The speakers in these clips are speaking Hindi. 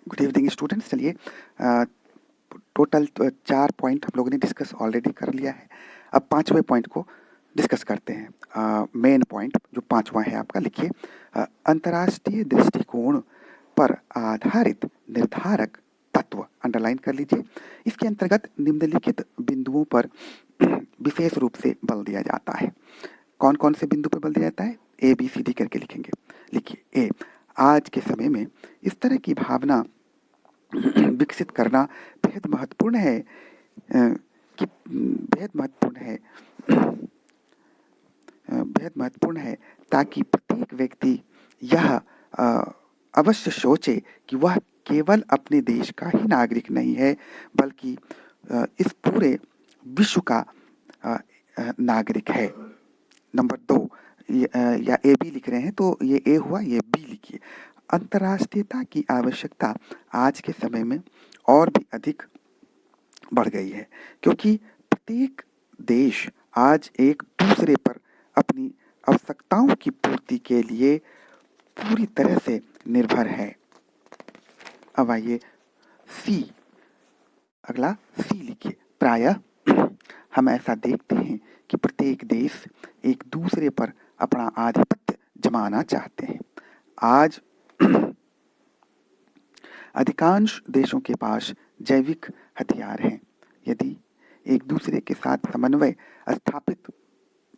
Good evening students. चलिए टोटल 4 पॉइंट हम लोगों ने डिस्कस ऑलरेडी कर लिया है। अब 5वें पॉइंट को डिस्कस करते हैं। मेन पॉइंट जो 5वां है आपका, लिखिए अंतर्राष्ट्रीय दृष्टिकोण पर आधारित निर्धारक तत्व, अंडरलाइन कर लीजिए। इसके अंतर्गत निम्नलिखित बिंदुओं पर विशेष रूप से बल दिया जाता है। कौन कौन से बिंदु पर बल दिया जाता है? ए बी सी डी करके लिखेंगे। लिखिए ए, आज के समय में इस तरह की भावना विकसित करना बेहद महत्वपूर्ण है कि बेहद महत्वपूर्ण है बेहद महत्वपूर्ण है ताकि प्रत्येक व्यक्ति यह अवश्य सोचे कि वह केवल अपने देश का ही नागरिक नहीं है, बल्कि इस पूरे विश्व का नागरिक है। नंबर 2, या ए बी लिख रहे हैं तो ये ए हुआ, ये बी लिखिए। अंतर्राष्ट्रीयता की आवश्यकता आज के समय में और भी अधिक बढ़ गई है, क्योंकि प्रत्येक देश आज एक दूसरे पर अपनी आवश्यकताओं की पूर्ति के लिए पूरी तरह से निर्भर है। अब आइए सी, अगला सी लिखिए। प्रायः हम ऐसा देखते हैं कि प्रत्येक देश एक दूसरे पर अपना आधिपत्य जमाना चाहते हैं। आज अधिकांश देशों के पास जैविक हथियार हैं। यदि एक दूसरे के साथ समन्वय स्थापित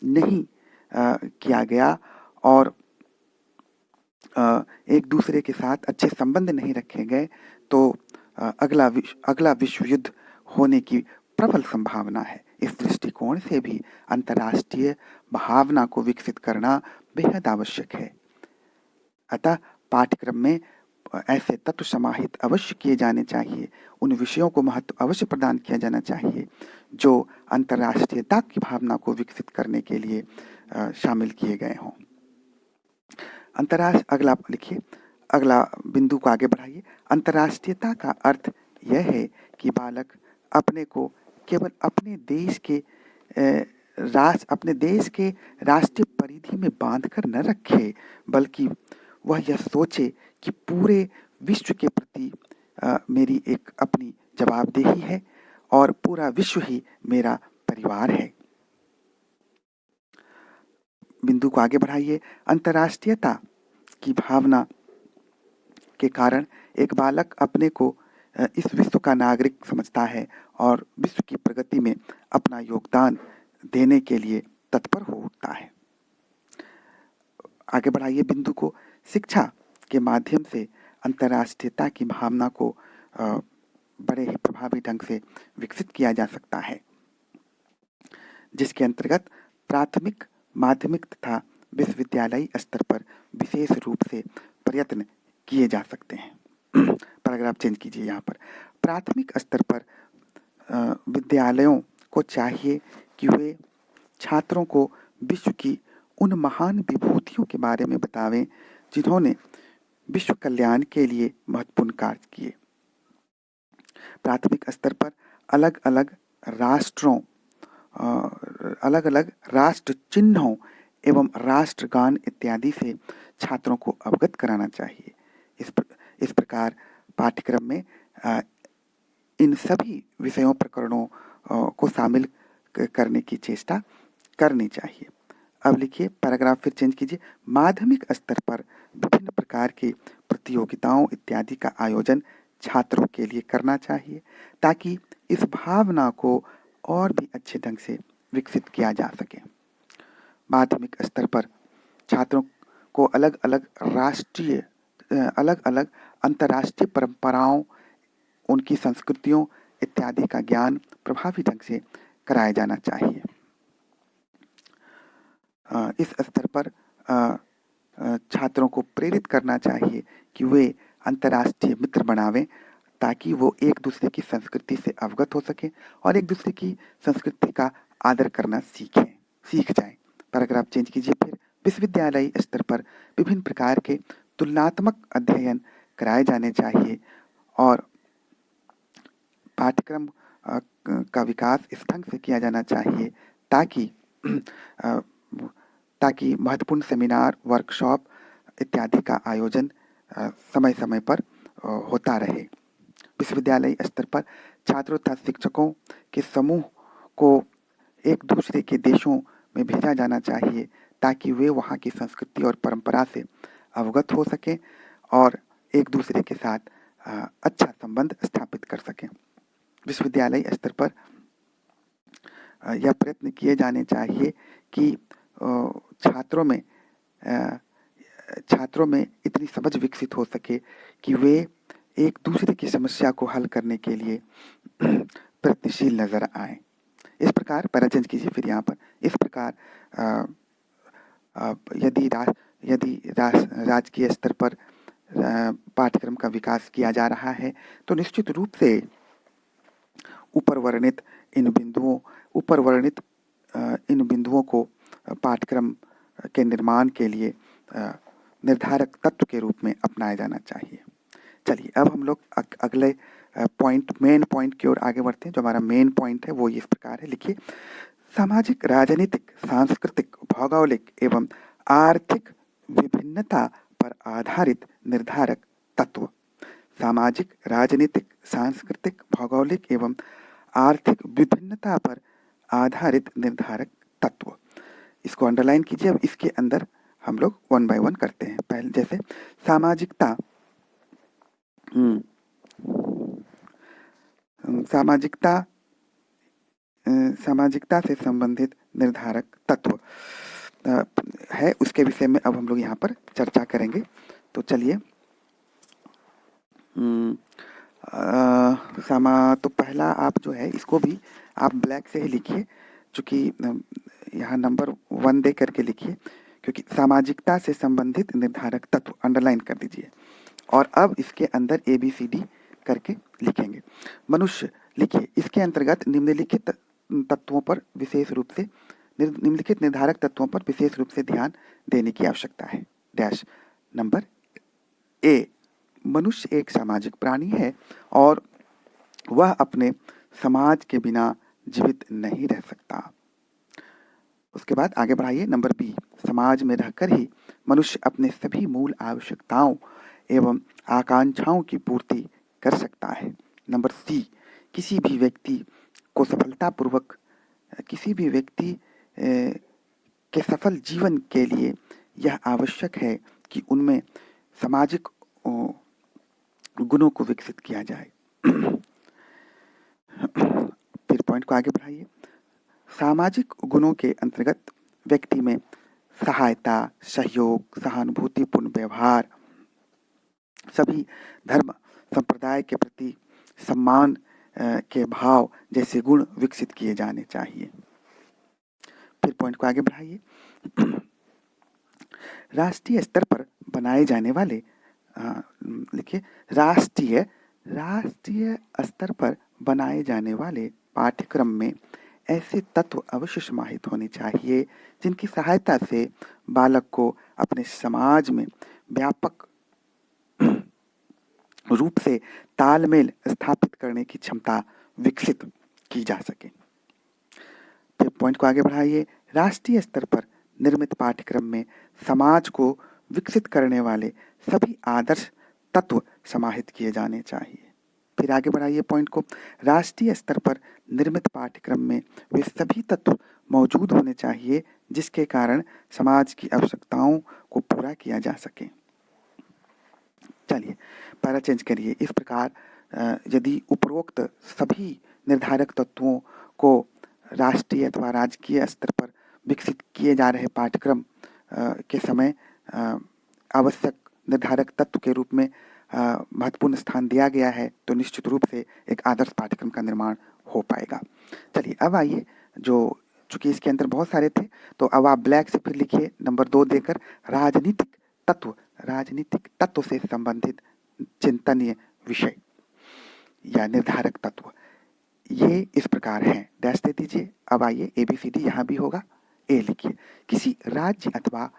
नहीं किया गया और एक दूसरे के साथ अच्छे संबंध नहीं रखे गए तो अगला विश्व युद्ध होने की प्रबल संभावना है। इस दृष्टिकोण से भी अंतर्राष्ट्रीय भावना को विकसित करना बेहद आवश्यक है। अतः पाठ्यक्रम में ऐसे तत्व समाहित अवश्य किए जाने चाहिए। उन विषयों को महत्व अवश्य प्रदान किया जाना चाहिए जो अंतर्राष्ट्रीयता की भावना को विकसित करने के लिए शामिल किए गए हों। अगला लिखिए, अगला बिंदु को आगे बढ़ाइए। अंतर्राष्ट्रीयता का अर्थ यह है कि बालक अपने को केवल अपने देश के राष्ट्रीय परिधि में बांधकर न रखे, बल्कि वह यह सोचे कि पूरे विश्व के प्रति मेरी एक अपनी जवाबदेही है और पूरा विश्व ही मेरा परिवार है। बिंदु को आगे बढ़ाइए। अंतर्राष्ट्रीयता की भावना के कारण एक बालक अपने को इस विश्व का नागरिक समझता है और विश्व की प्रगति में अपना योगदान देने के लिए तत्पर हो उठता है। आगे बढ़ाइए बिंदु को। शिक्षा के माध्यम से अंतर्राष्ट्रीयता की भावना को बड़े ही प्रभावी ढंग से विकसित किया जा सकता है, जिसके अंतर्गत प्राथमिक, माध्यमिक तथा विश्वविद्यालयी स्तर पर विशेष रूप से प्रयत्न किए जा सकते हैं। पैराग्राफ चेंज कीजिए यहाँ पर। प्राथमिक स्तर पर विद्यालयों को चाहिए कि वे छात्रों को विश्व की उन महान विभूतियों के बारे में बतावें जिन्होंने विश्व कल्याण के लिए महत्वपूर्ण कार्य किए। प्राथमिक स्तर पर अलग अलग राष्ट्र चिन्हों एवं राष्ट्रगान इत्यादि से छात्रों को अवगत कराना चाहिए। इस प्रकार पाठ्यक्रम में इन सभी विषयों प्रकरणों को शामिल करने की चेष्टा करनी चाहिए। अब लिखिए, पैराग्राफ फिर चेंज कीजिए। माध्यमिक स्तर पर विभिन्न प्रकार की प्रतियोगिताओं इत्यादि का आयोजन छात्रों के लिए करना चाहिए ताकि इस भावना को और भी अच्छे ढंग से विकसित किया जा सके। माध्यमिक स्तर पर छात्रों को अलग अलग अंतर्राष्ट्रीय परंपराओं, उनकी संस्कृतियों इत्यादि का ज्ञान प्रभावी ढंग से कराया जाना चाहिए। इस स्तर पर छात्रों को प्रेरित करना चाहिए कि वे अंतर्राष्ट्रीय मित्र बनावें ताकि वो एक दूसरे की संस्कृति से अवगत हो सकें और एक दूसरे की संस्कृति का आदर करना सीख जाएं। पैराग्राफ चेंज कीजिए फिर। विश्वविद्यालयी स्तर पर विभिन्न प्रकार के तुलनात्मक अध्ययन कराए जाने चाहिए और पाठ्यक्रम का विकास इस ढंग से किया जाना चाहिए ताकि महत्वपूर्ण सेमिनार, वर्कशॉप इत्यादि का आयोजन समय समय पर होता रहे। विश्वविद्यालय स्तर पर छात्रों तथा शिक्षकों के समूह को एक दूसरे के देशों में भेजा जाना चाहिए ताकि वे वहाँ की संस्कृति और परंपरा से अवगत हो सकें और एक दूसरे के साथ अच्छा संबंध स्थापित कर सकें। विश्वविद्यालय स्तर पर यह प्रयत्न किए जाने चाहिए कि छात्रों में इतनी समझ विकसित हो सके कि वे एक दूसरे की समस्या को हल करने के लिए प्रयत्नशील नजर आए। इस प्रकार पैराचेंज कीजिए फिर यहाँ पर। इस प्रकार यदि राजकीय स्तर पर पाठ्यक्रम का विकास किया जा रहा है तो निश्चित रूप से ऊपर वर्णित इन बिंदुओं को पाठ्यक्रम के निर्माण के लिए निर्धारक तत्व के रूप में अपनाया जाना चाहिए। चलिए अब हम लोग अगले मेन पॉइंट की ओर आगे बढ़ते हैं। जो हमारा मेन पॉइंट है वो इस प्रकार है, लिखिए। सामाजिक, राजनीतिक, सांस्कृतिक, भौगोलिक एवं आर्थिक विभिन्नता पर आधारित निर्धारक तत्व। सामाजिक, राजनीतिक, सांस्कृतिक, भौगोलिक एवं आर्थिक विभिन्नता पर आधारित निर्धारक तत्व। इसको अंडरलाइन कीजिए। अब इसके अंदर हम लोग वन बाय वन करते हैं। पहले जैसे सामाजिकता सामाजिकता से संबंधित निर्धारक तत्व है, उसके विषय में अब हम लोग यहाँ पर चर्चा करेंगे। तो चलिए तो पहला आप जो है इसको भी आप ब्लैक से ही लिखिए, चूँकि यहाँ नंबर 1 दे करके लिखिए, क्योंकि सामाजिकता से संबंधित निर्धारक तत्व अंडरलाइन कर दीजिए। और अब इसके अंदर ABCD करके लिखेंगे। मनुष्य, लिखिए, इसके अंतर्गत निम्नलिखित तत्वों पर विशेष रूप से निम्नलिखित निर्धारक तत्वों पर विशेष रूप से ध्यान देने की आवश्यकता है। डैश नंबर A, मनुष्य एक सामाजिक प्राणी है और वह अपने समाज के बिना जीवित नहीं रह सकता। उसके बाद आगे बढ़ाइए। नंबर B, समाज में रहकर ही मनुष्य अपने सभी मूल आवश्यकताओं एवं आकांक्षाओं की पूर्ति कर सकता है। नंबर C, किसी भी व्यक्ति के सफल जीवन के लिए यह आवश्यक है कि उनमें सामाजिक गुणों को विकसित किया जाए। फिर पॉइंट को आगे बढ़ाइए। सामाजिक गुणों के अंतर्गत व्यक्ति में सहायता, सहयोग, सहानुभूतिपूर्ण व्यवहार, सभी धर्म संप्रदाय के प्रति सम्मान के भाव जैसे गुण विकसित किए जाने चाहिए। फिर पॉइंट को आगे बढ़ाइए। राष्ट्रीय स्तर पर बनाए जाने वाले लिखिए, राष्ट्रीय स्तर पर बनाए जाने वाले पाठ्यक्रम में ऐसे तत्व अवश्य समाहित होने चाहिए जिनकी सहायता से बालक को अपने समाज में व्यापक रूप से तालमेल स्थापित करने की क्षमता विकसित की जा सके। फिर पॉइंट को आगे बढ़ाइए। राष्ट्रीय स्तर पर निर्मित पाठ्यक्रम में समाज को विकसित करने वाले सभी आदर्श तत्व समाहित किए जाने चाहिए। फिर आगे बढ़ाइए पॉइंट को। राष्ट्रीय स्तर पर निर्मित पाठ्यक्रम में वे सभी तत्व मौजूद होने चाहिए जिसके कारण समाज की आवश्यकताओं को पूरा किया जा सके। चलिए पैरा चेंज करिए। इस प्रकार यदि उपरोक्त सभी निर्धारक तत्वों को राष्ट्रीय अथवा राजकीय स्तर पर विकसित किए जा रहे पाठ्यक्रम के समय आवश्यक निर्धारक तत्व के रूप में महत्वपूर्ण स्थान दिया गया है तो निश्चित रूप से एक आदर्श पाठ्यक्रम का निर्माण हो पाएगा। चलिए अब आइए, जो चूंकि इसके अंदर बहुत सारे थे तो अब आप ब्लैक से फिर लिखिए नंबर 2 देकर, राजनीतिक तत्व से संबंधित चिंतनीय विषय या निर्धारक तत्व ये इस प्रकार हैं। डैश दे दीजिए। अब आइए ABCD यहाँ भी होगा। A लिखिए, किसी राज्य अथवा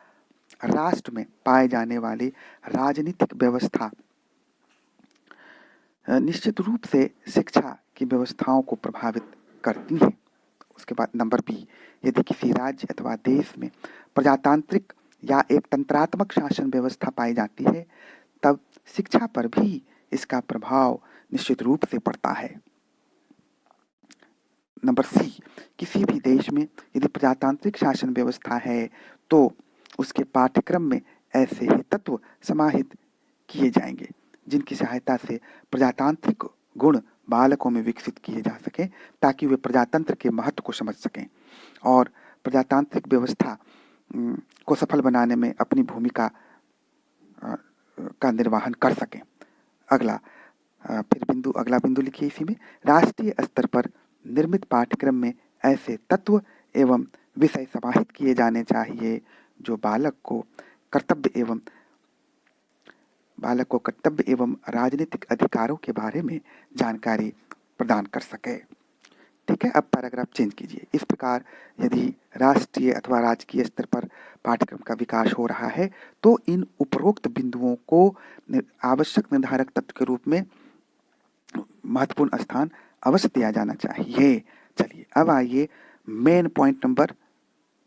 राष्ट्र में पाए जाने वाली राजनीतिक व्यवस्था निश्चित रूप से शिक्षा की व्यवस्थाओं को प्रभावित करती है। उसके बाद नंबर B, यदि किसी राज्य अथवा देश में प्रजातांत्रिक या एक तंत्रात्मक शासन व्यवस्था पाई जाती है तब शिक्षा पर भी इसका प्रभाव निश्चित रूप से पड़ता है। नंबर सी, किसी भी देश में यदि प्रजातांत्रिक शासन व्यवस्था है तो उसके पाठ्यक्रम में ऐसे ही तत्व समाहित किए जाएंगे जिनकी सहायता से प्रजातांत्रिक गुण बालकों में विकसित किए जा सकें, ताकि वे प्रजातंत्र के महत्व को समझ सकें और प्रजातांत्रिक व्यवस्था को सफल बनाने में अपनी भूमिका का निर्वहन कर सकें। अगला बिंदु लिखिए इसी में, राष्ट्रीय स्तर पर निर्मित पाठ्यक्रम में ऐसे तत्व एवं विषय समाहित किए जाने चाहिए जो बालक को कर्तव्य एवं राजनीतिक अधिकारों के बारे में जानकारी प्रदान कर सके। ठीक है, अब पैराग्राफ चेंज कीजिए। इस प्रकार यदि राष्ट्रीय अथवा राजकीय स्तर पर पाठ्यक्रम का विकास हो रहा है तो इन उपरोक्त बिंदुओं को आवश्यक निर्धारक तत्व के रूप में महत्वपूर्ण स्थान अवश्य दिया जाना चाहिए। चलिए अब आइए मेन पॉइंट नंबर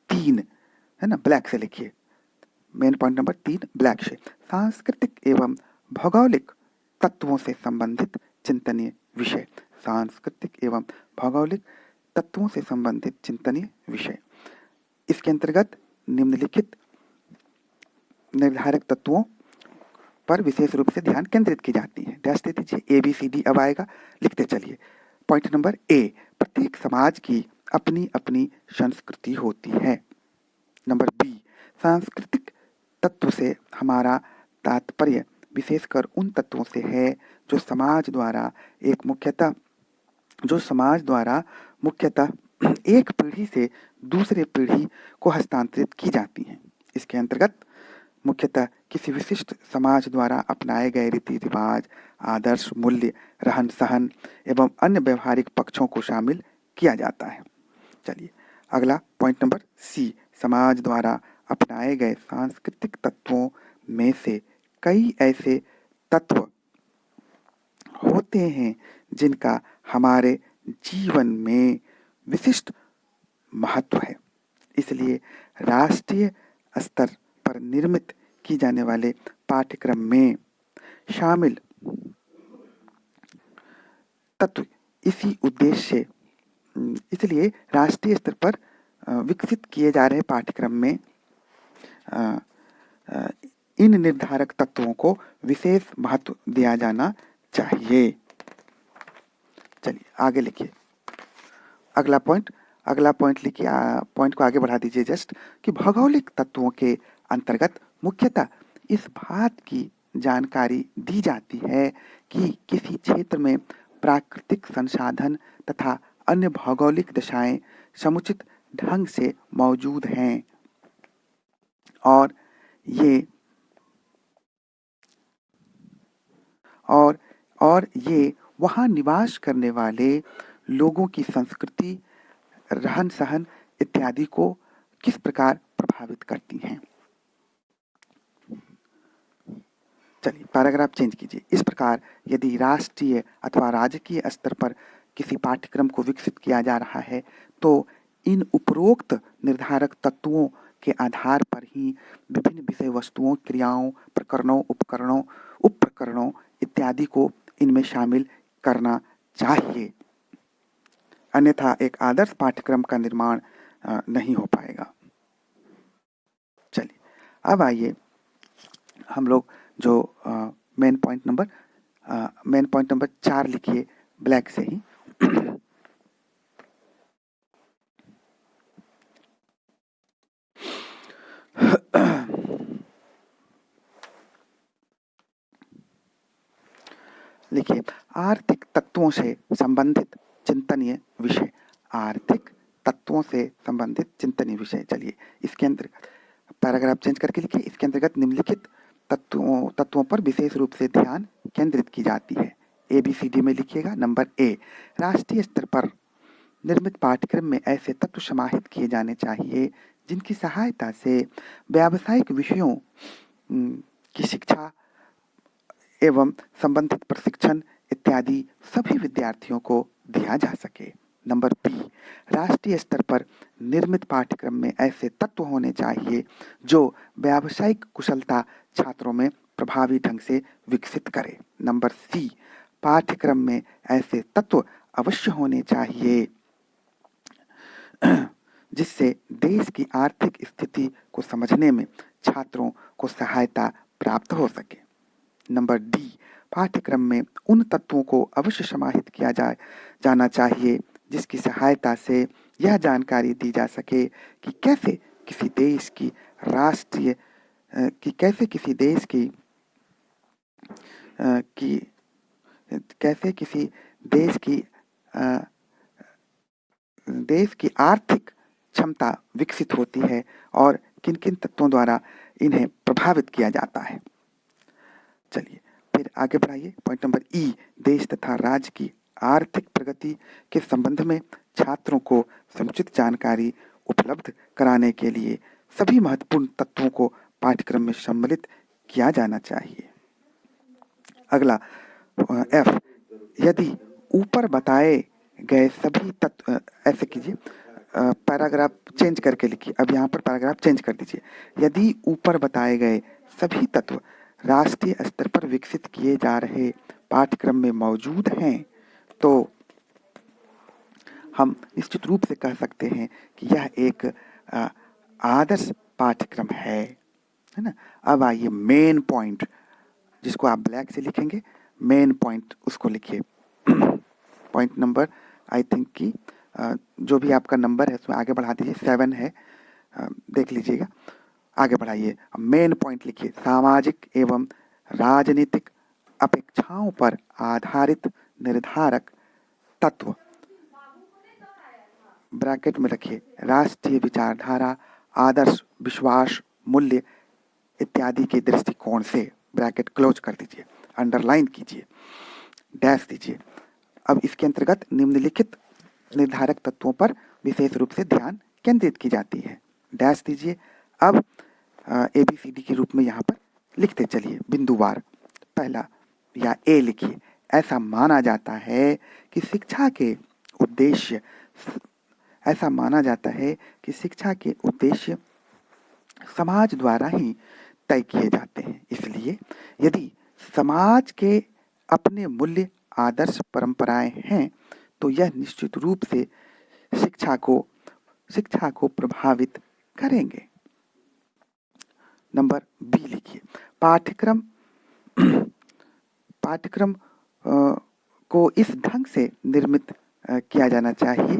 3, है ना, ब्लैक से लिखिए। मेन पॉइंट नंबर 3 ब्लैक से, सांस्कृतिक एवं भौगोलिक तत्वों से संबंधित चिंतनीय विषय। सांस्कृतिक एवं भौगोलिक तत्वों से संबंधित चिंतनीय विषय। इसके अंतर्गत निम्नलिखित निर्धारक तत्वों पर विशेष रूप से ध्यान केंद्रित की जाती है। डैश दे दीजिए, ABCD अब आएगा, लिखते चलिए। पॉइंट नंबर A, प्रत्येक समाज की अपनी अपनी संस्कृति होती है। नंबर B, सांस्कृतिक तत्व से हमारा तात्पर्य विशेषकर उन तत्वों से है जो समाज द्वारा मुख्यतः एक पीढ़ी से दूसरे पीढ़ी को हस्तांतरित की जाती हैं। इसके अंतर्गत मुख्यतः किसी विशिष्ट समाज द्वारा अपनाए गए रीति रिवाज, आदर्श, मूल्य, रहन सहन एवं अन्य व्यवहारिक पक्षों को शामिल किया जाता है। चलिए अगला पॉइंट नंबर C, समाज द्वारा अपनाए गए सांस्कृतिक तत्वों में से कई ऐसे तत्व होते हैं जिनका हमारे जीवन में विशिष्ट महत्व है। इसलिए राष्ट्रीय स्तर पर निर्मित की जाने वाले पाठ्यक्रम में शामिल तत्व इसी उद्देश्य से, इसलिए राष्ट्रीय स्तर पर विकसित किए जा रहे पाठ्यक्रम में इन निर्धारक तत्वों को विशेष महत्व दिया जाना चाहिए। चलिए आगे लिखिए अगला पॉइंट लिखिए, पॉइंट को आगे बढ़ा दीजिए जस्ट, कि भौगोलिक तत्वों के अंतर्गत मुख्यतः इस बात की जानकारी दी जाती है कि किसी क्षेत्र में प्राकृतिक संसाधन तथा अन्य भौगोलिक दशाएं समुचित ढंग से मौजूद हैं और ये वहाँ निवास करने वाले लोगों की संस्कृति, रहन सहन इत्यादि को किस प्रकार प्रभावित करती हैं। चलिए पैराग्राफ चेंज कीजिए। इस प्रकार यदि राष्ट्रीय अथवा राजकीय स्तर पर किसी पाठ्यक्रम को विकसित किया जा रहा है तो इन उपरोक्त निर्धारक तत्वों के आधार पर ही विभिन्न विषय वस्तुओं, क्रियाओं, प्रकरणों, उपप्रकरणों इत्यादि को इनमें शामिल करना चाहिए, अन्यथा एक आदर्श पाठ्यक्रम का निर्माण नहीं हो पाएगा। चलिए अब आइए हम लोग जो मेन पॉइंट नंबर 4 लिखिए ब्लैक से ही। लिखिए आर्थिक तत्वों से संबंधित चिंतनीय विषय। आर्थिक तत्वों से संबंधित चिंतनीय विषय। चलिए इसके अंतर्गत पैराग्राफ चेंज करके लिखिए। इसके अंतर्गत निम्नलिखित तत्वों पर विशेष रूप से ध्यान केंद्रित की जाती है। ABCD में लिखिएगा। नंबर A, राष्ट्रीय स्तर पर निर्मित पाठ्यक्रम में ऐसे तत्व समाहित किए जाने चाहिए जिनकी सहायता से व्यावसायिक विषयों की शिक्षा एवं संबंधित प्रशिक्षण इत्यादि सभी विद्यार्थियों को दिया जा सके। नंबर B, राष्ट्रीय स्तर पर निर्मित पाठ्यक्रम में ऐसे तत्व होने चाहिए जो व्यावसायिक कुशलता छात्रों में प्रभावी ढंग से विकसित करे। नंबर सी, पाठ्यक्रम में ऐसे तत्व अवश्य होने चाहिए जिससे देश की आर्थिक स्थिति को समझने में छात्रों को सहायता प्राप्त हो सके। नंबर डी, पाठ्यक्रम में उन तत्वों को अवश्य समाहित किया जाना चाहिए जिसकी सहायता से यह जानकारी दी जा सके कि कैसे किसी देश की राष्ट्रीय कि कैसे किसी देश की कैसे किसी देश की आर्थिक क्षमता विकसित होती है और किन किन तत्वों द्वारा इन्हें प्रभावित किया जाता है। चलिए फिर आगे बढ़ाइए। पॉइंट नंबर ई, देश तथा राज्य की आर्थिक प्रगति के संबंध में छात्रों को समुचित जानकारी उपलब्ध कराने के लिए सभी महत्वपूर्ण तत्वों को पाठ्यक्रम में सम्मिलित किया जाना चाहिए। अगला एफ, यदि ऊपर बताए गए सभी तत्व, ऐसे कीजिए, पैराग्राफ चेंज करके लिखिए। अब यहाँ पर पैराग्राफ चेंज कर दीजिए। यदि ऊपर बताए गए सभी तत्व राष्ट्रीय स्तर पर विकसित किए जा रहे पाठ्यक्रम में मौजूद हैं तो हम निश्चित रूप से कह सकते हैं कि यह एक आदर्श पाठ्यक्रम है ना। अब आइए मेन पॉइंट, जिसको आप ब्लैक से लिखेंगे, मेन पॉइंट उसको लिखिए। पॉइंट नंबर आई थिंक कि जो भी आपका नंबर है उसमें आगे बढ़ा दीजिए, 7 है, देख लीजिएगा। आगे बढ़ाइए, मेन पॉइंट लिखिए, सामाजिक एवं राजनीतिक अपेक्षाओं पर आधारित निर्धारक तत्व, ब्रैकेट में रखिए, राष्ट्रीय विचारधारा, आदर्श, विश्वास, मूल्य इत्यादि के दृष्टिकोण से, ब्रैकेट क्लोज कर दीजिए, अंडरलाइन कीजिए, डैश दीजिए। अब इसके अंतर्गत निम्नलिखित निर्धारक तत्वों पर विशेष रूप से ध्यान केंद्रित की जाती है, डैश दीजिए। अब ABCD के रूप में यहाँ पर लिखते चलिए बिंदुवार। पहला या ए लिखिए, ऐसा माना जाता है कि शिक्षा के उद्देश्य समाज द्वारा ही तय किए जाते हैं। इसलिए यदि समाज के अपने मूल्य, आदर्श, परंपराएं हैं तो यह निश्चित रूप से शिक्षा को प्रभावित करेंगे। नंबर बी लिखिए, पाठ्यक्रम को इस ढंग से निर्मित किया जाना चाहिए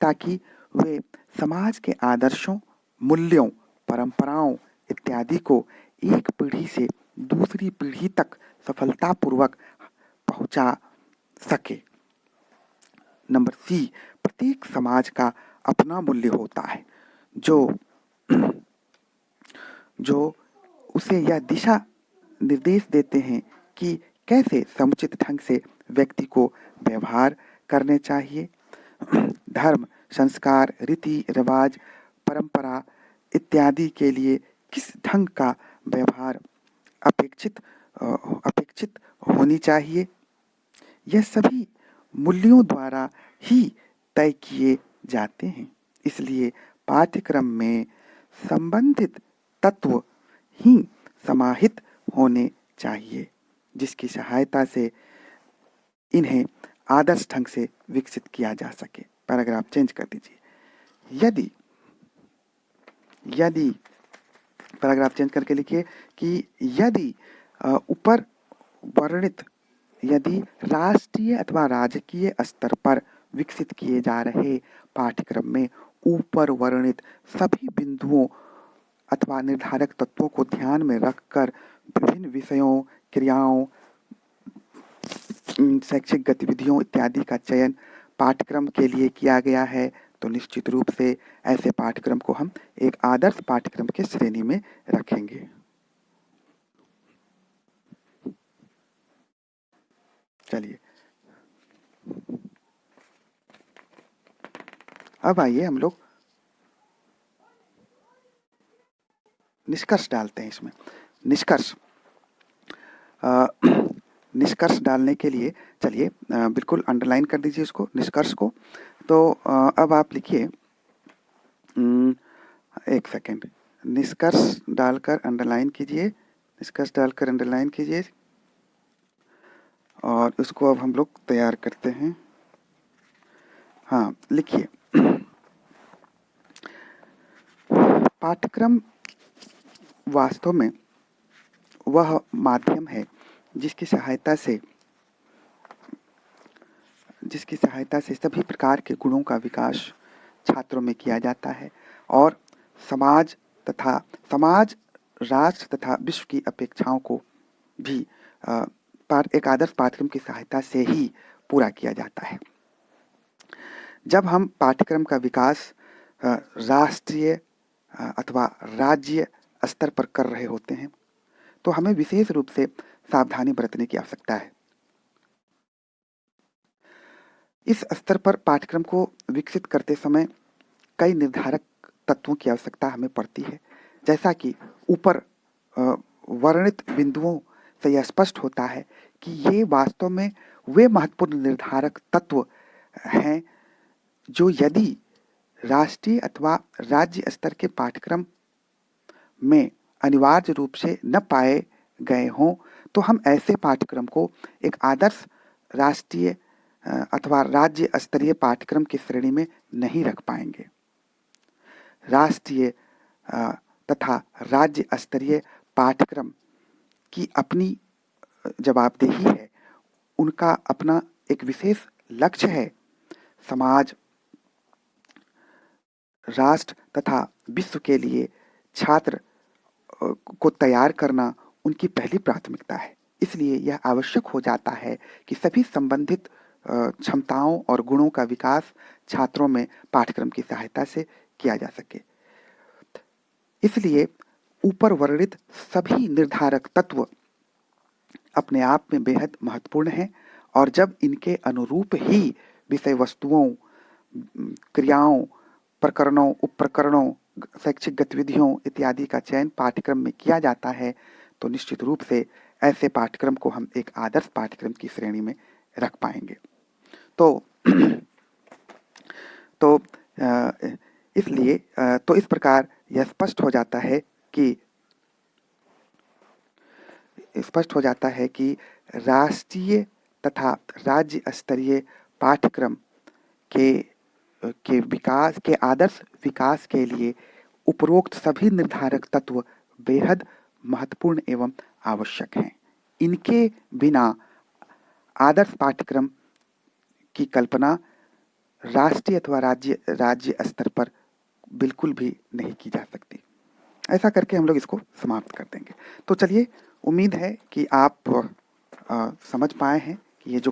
ताकि वे समाज के आदर्शों, मूल्यों, परंपराओं इत्यादि को एक पीढ़ी से दूसरी पीढ़ी तक सफलतापूर्वक पहुंचा सके। नंबर सी, प्रत्येक समाज का अपना मूल्य होता है जो उसे यह दिशा निर्देश देते हैं कि कैसे समुचित ढंग से व्यक्ति को व्यवहार करने चाहिए। धर्म, संस्कार, रीति रिवाज, परंपरा इत्यादि के लिए किस ढंग का व्यवहार अपेक्षित होनी चाहिए, यह सभी मूल्यों द्वारा ही तय किए जाते हैं। इसलिए पाठ्यक्रम में संबंधित तत्व ही समाहित होने चाहिए जिसकी सहायता से इन्हें आदर्श ढंग से विकसित किया जा सके। पैराग्राफ चेंज कर दीजिए। यदि पैराग्राफ चेंज करके लिखिए कि ऊपर वर्णित यदि राष्ट्रीय अथवा राजकीय स्तर पर विकसित किए जा रहे पाठ्यक्रम में ऊपर वर्णित सभी बिंदुओं अथवा निर्धारक तत्वों को ध्यान में रखकर विभिन्न विषयों, क्रियाओं, शैक्षिक गतिविधियों इत्यादि का चयन पाठ्यक्रम के लिए किया गया है तो निश्चित रूप से ऐसे पाठ्यक्रम को हम एक आदर्श पाठ्यक्रम के श्रेणी में रखेंगे। चलिए अब आइए हम लोग निष्कर्ष डालते हैं। इसमें निष्कर्ष डालने के लिए चलिए बिल्कुल अंडरलाइन कर दीजिए इसको, निष्कर्ष को। तो अब आप लिखिए, एक सेकेंड, निष्कर्ष डालकर अंडरलाइन कीजिए, निष्कर्ष डालकर अंडरलाइन कीजिए और उसको अब हम लोग तैयार करते हैं। हाँ, लिखिए। पाठ्यक्रम वास्तव में वह माध्यम है जिसकी सहायता से सभी प्रकार के गुणों का विकास छात्रों में किया जाता है और समाज, राष्ट्र तथा विश्व की अपेक्षाओं को भी एक आदर्श पाठ्यक्रम की सहायता से ही पूरा किया जाता है। जब हम पाठ्यक्रम का विकास राष्ट्रीय अथवा राज्य स्तर पर कर रहे होते हैं तो हमें विशेष रूप से सावधानी बरतने की आवश्यकता है। इस स्तर पर पाठ्यक्रम को विकसित करते समय कई निर्धारक तत्वों की आवश्यकता हमें पड़ती है। जैसा कि ऊपर वर्णित बिंदुओं से यह स्पष्ट होता है कि ये वास्तव में वे महत्वपूर्ण निर्धारक तत्व हैं जो यदि राष्ट्रीय अथवा राज्य स्तर के पाठ्यक्रम में अनिवार्य रूप से न पाए गए हों तो हम ऐसे पाठ्यक्रम को एक आदर्श राष्ट्रीय अथवा राज्य स्तरीय पाठ्यक्रम की श्रेणी में नहीं रख पाएंगे। राष्ट्रीय तथा राज्य स्तरीय पाठ्यक्रम की अपनी जवाबदेही है, उनका अपना एक विशेष लक्ष्य है। समाज, राष्ट्र तथा विश्व के लिए छात्र को तैयार करना उनकी पहली प्राथमिकता है। इसलिए यह आवश्यक हो जाता है कि सभी संबंधित क्षमताओं और गुणों का विकास छात्रों में पाठ्यक्रम की सहायता से किया जा सके। इसलिए ऊपर वर्णित सभी निर्धारक तत्व अपने आप में बेहद महत्वपूर्ण हैं और जब इनके अनुरूप ही विषय वस्तुओं, क्रियाओं, प्रकरणों, उपप्रकरणों, शैक्षिक गतिविधियों इत्यादि का चयन पाठ्यक्रम में किया जाता है तो निश्चित रूप से ऐसे पाठ्यक्रम को हम एक आदर्श पाठ्यक्रम की श्रेणी में रख पाएंगे। इसलिए इस प्रकार यह स्पष्ट हो जाता है कि राष्ट्रीय तथा राज्य स्तरीय पाठ्यक्रम के आदर्श विकास के लिए उपरोक्त सभी निर्धारक तत्व बेहद महत्वपूर्ण एवं आवश्यक हैं। इनके बिना आदर्श पाठ्यक्रम की कल्पना राष्ट्रीय अथवा राज्य स्तर पर बिल्कुल भी नहीं की जा सकती। ऐसा करके हम लोग इसको समाप्त कर देंगे। तो चलिए, उम्मीद है कि आप समझ पाए हैं कि ये जो